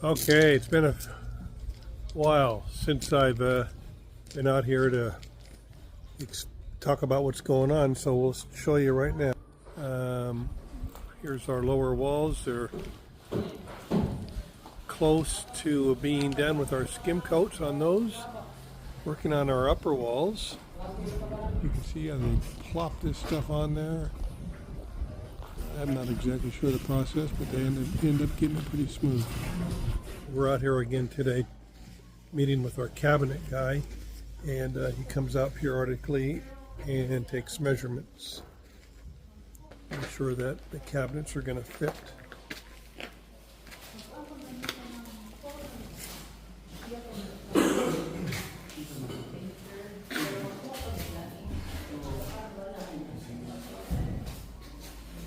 Okay, it's been a while since I've been out here to talk about what's going on, so we'll show you right now. Here's our lower walls. They're close to being done with our skim coats on those. Working on our upper walls. You can see how they plop this stuff on there. I'm not exactly sure the process, but they end up getting it pretty smooth. We're out here again today, meeting with our cabinet guy, and he comes out periodically and takes measurements. Make sure that the cabinets are going to fit.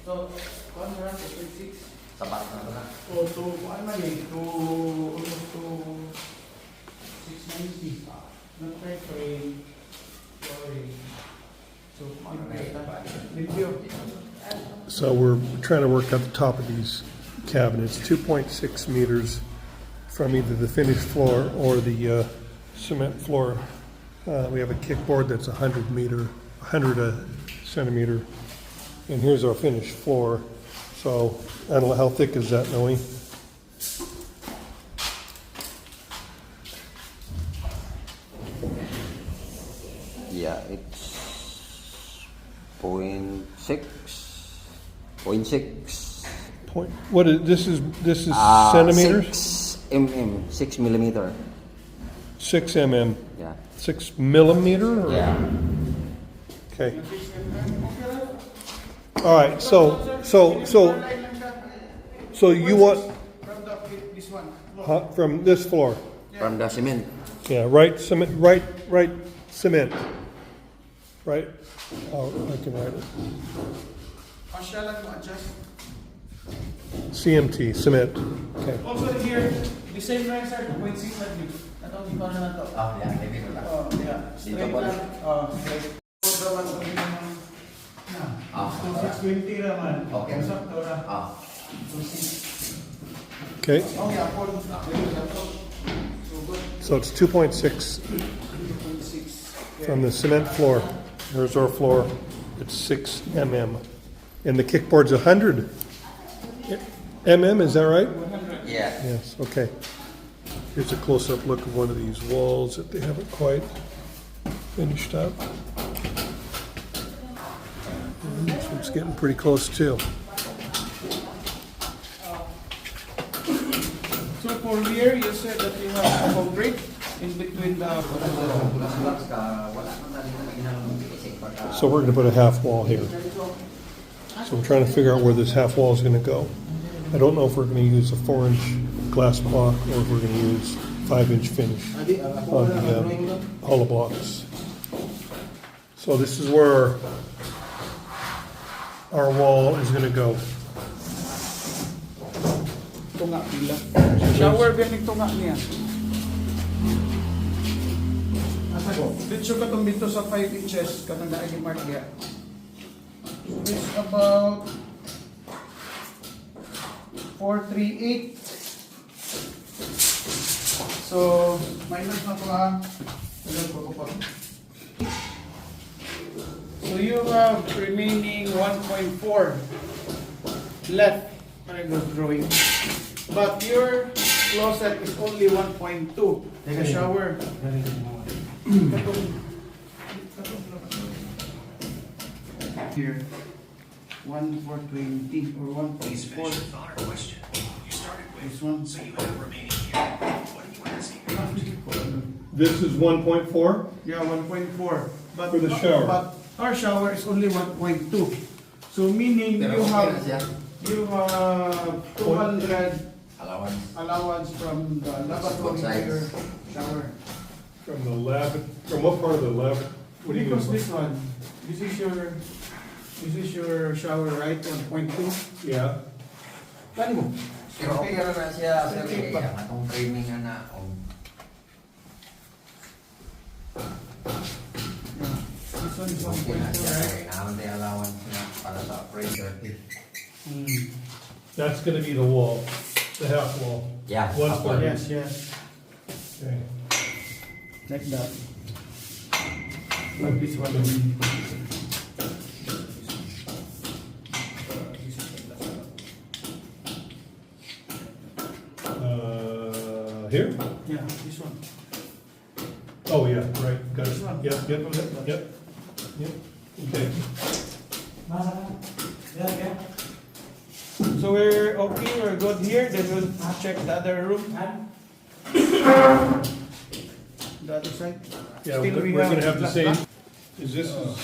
So, one round to 6. Sapat na ba? O, to, ano man eh, to, almost to 690. Not right frame. Sorry. So, video. So we're trying to work out the top of these cabinets, 2.6 meters from either the finished floor or the cement floor. We have a kickboard that's 100 centimeter. And here's our finished floor. So I don't know, how thick is that, Noe? Yeah, it's 0.6. What is this is centimeters? 6 mm, 6 millimeter. 6 mm. Yeah. 6 millimeter? Or? Yeah. Okay. All right. So you want From this one. from this floor? From the cement. Yeah. Right cement. Right cement. Right. Oh, I can write it. Shall I adjust? CMT cement. Okay. Also here, the same price are 2.6 at least. Natong ikaw na to. Oh, yeah, maybe ko lang. Oh, yeah. Straight lang. Straight. Ah, 620 naman. Okay. Sakto na. Ah. 26. Okay. Oh, yeah. So good. So it's 2.6 2.6. from the cement floor. Here's our floor. It's 6 mm. And the kickboard's 100 mm, is that right? 100. Yeah. Yes, okay. Here's a close-up look of one of these walls that they haven't quite finished up. And this one's getting pretty close too. So for here, you said that you have a concrete in between the. So we're going to put a half wall here. So we're trying to figure out where this half wall is going to go. I don't know if we're going to use a 4-inch glass block or if we're going to use 5-inch finish on the hollow blocks. So this is where our wall is going to go. Tunga pila. Shower biyaning tunga niya. Dito ka itong dito sa 5 inches katong daan yung mark niya. So it's about 438. So minus na po ha. So you have remaining 1.4 left. I was drawing. But your closet is only 1.2. Take a shower. Here, 1,420 or 1.4. Please finish the thought or question you started with. This one. So you have remaining here. What are you asking about? This is 1.4? Yeah, 1.4. But For the shower. But our shower is only 1.2. So meaning you have 200 allowance from the lavatory to your shower. From the lab, from what part of the lab? What do you Because mean? this one, this is your shower, right? 1.2. Yeah. Plan mo. Pero okay na siya. Pero kaya atong framing na This one is okay na 1.2, siya. right? Naman tayo allowance na para sa frame 30. That's going to be the wall, the half wall. Yeah. One upper. story. Yes, yes. Okay. Like that. Like this one. Here? Yeah, this one. Oh, yeah, right, got This it. one. Yep, yep, yep, yep. Okay. So we're okay, we're good here. Then we'll check the other room. The other side. Yeah, Still we we're gonna have the glass same, block. is this is.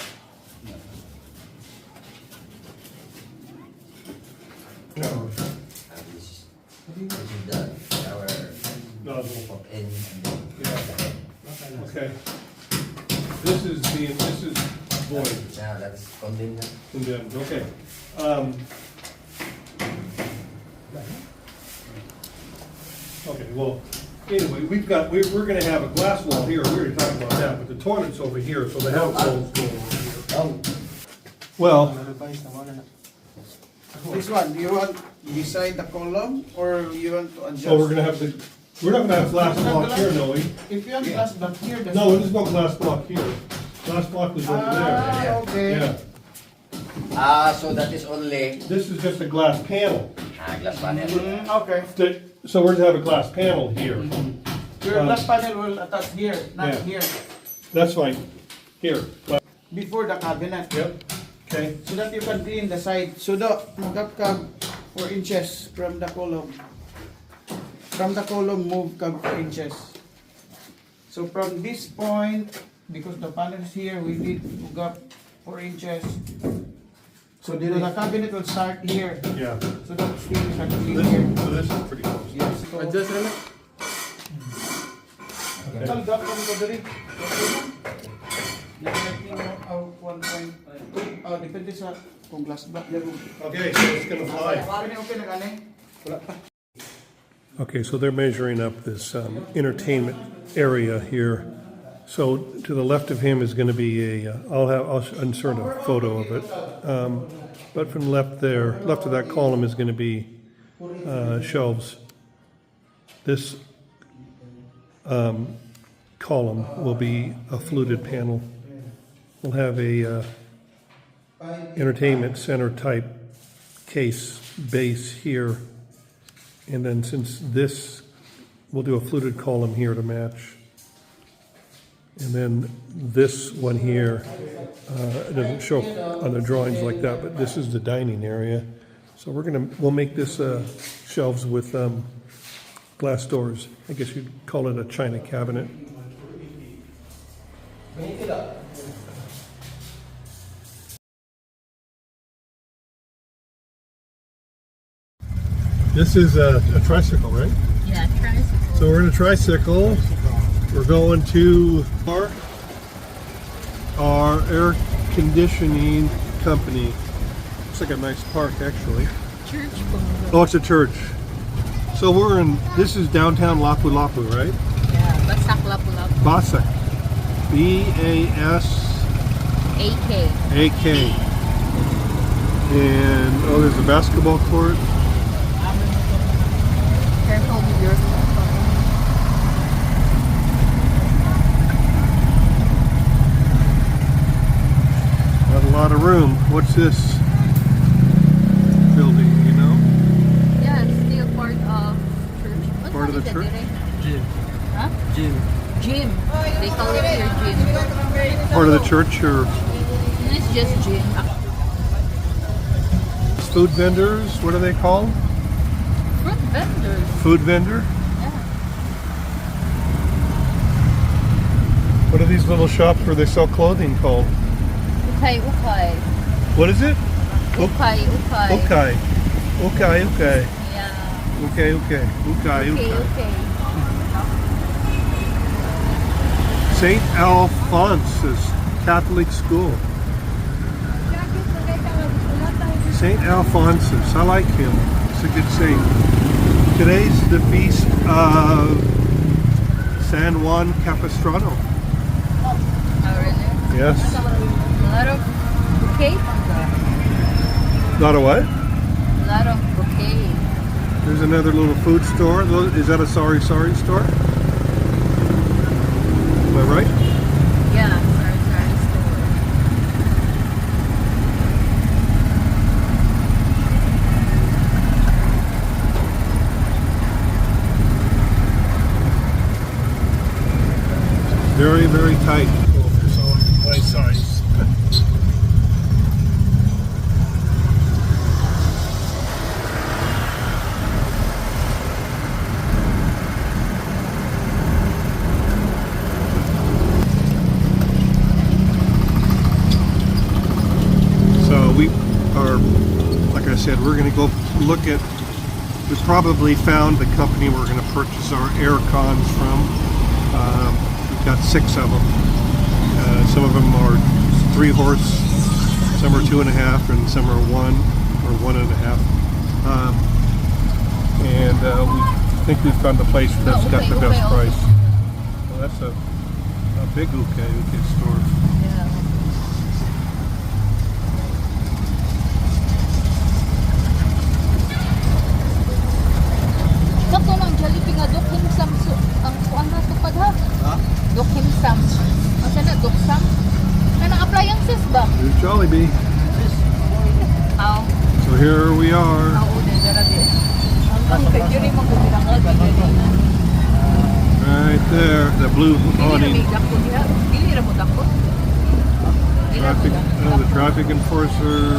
No, This is the shower nozzle. in and then Yeah, okay. This is void, yeah, that's condemned. condemned, okay. Okay, well, anyway, we're gonna have a glass wall here, we already talked about that, but the toilet's over here, so the household's going over here. Oh, Well, This one, do you want beside the column or you want to adjust? so we're not gonna have glass block here, no, we? If you want glass block here, that's No, there's no glass block here. Glass block was over there. Ah, okay. Yeah, so that is only this is just a glass panel. glass panel. Okay. So we're to have a glass panel here. Your glass panel will attach here, not Yeah. here. That's fine. Here. Before the cabinet. Yep. Okay. So that you can clean the side. So the magkakab 4 inches from the column. From the column, move kag 4 inches. So from this point, because the panel is here, we need to move up 4 inches. So the cabinet will start here. Yeah. So that still you can clean here. So this is pretty close. Yes. So, Adjust rin na. Okay. Talgap kami ko dali. Let me know how 1.2. Depende sa kung glass block. Okay, so it's gonna fly. Okay na gani? Wala pa. Okay, so they're measuring up this entertainment area here. So to the left of him is going to be I'll insert a photo of it. But from left of that column is going to be shelves. This column will be a fluted panel. We'll have a entertainment center type case base here. And then since this, we'll do a fluted column here to match. And then this one here, it doesn't show up on the drawings like that, but this is the dining area. So we'll make this shelves with glass doors. I guess you'd call it a china cabinet. This is a tricycle, right? Yeah, tricycle. So we're in a tricycle. We're going to our air conditioning company. Looks like a nice park, actually. Church bungalow. Oh, it's a church. So this is downtown Lapu-Lapu, right? Yeah, Basak Lapu-Lapu. Basak. B-A-S-A-K. AK. And, there's a basketball court. Careful with your phone. Not a lot of room. What's this building, you know? Yeah, it's still part of church. What Part of is the it, church? Direk? Gym. Huh? Gym. Gym. They call it here gym. Part of the church or And it's just gym. food vendors? What are they called? Fruit vendors. Food vendor? Yeah. What are these little shops where they sell clothing called? Ukay. What is it? Ukay. Okay. Okay. Yeah. Okay. Okay. St. Alphonsus Catholic School. St. Alphonsus. I like him. It's a good saint. Today's the feast of San Juan Capistrano. Oh, really? Yes. A lot of bouquet. Not a what? A lot of bouquet. There's another little food store. Is that a sorry store? Am I right? Yeah, sorry, store. Very, very tight. My size. So we are, like I said, we're going to go look at, we probably found the company we're going to purchase our air cons from. We've got 6 of them. Some of them are 3 horse, some are 2.5, and some are 1 or 1.5. We think we've found the place that's got the best price. Well, that's a big uke store. Yeah. Sakto lang, Jollibee nga, Dukhim Sam, ang kuan na ito pag ha? Ha? Dukhim Sam. Ang sana, Duksam? Ano, appliances ba? Here's Jollibee. Aw. So here we are. Oo, darabi. Ang kaya rin magkumirang ka, Right there, the blue awning. Pili na mo dako. Traffic, the traffic enforcer.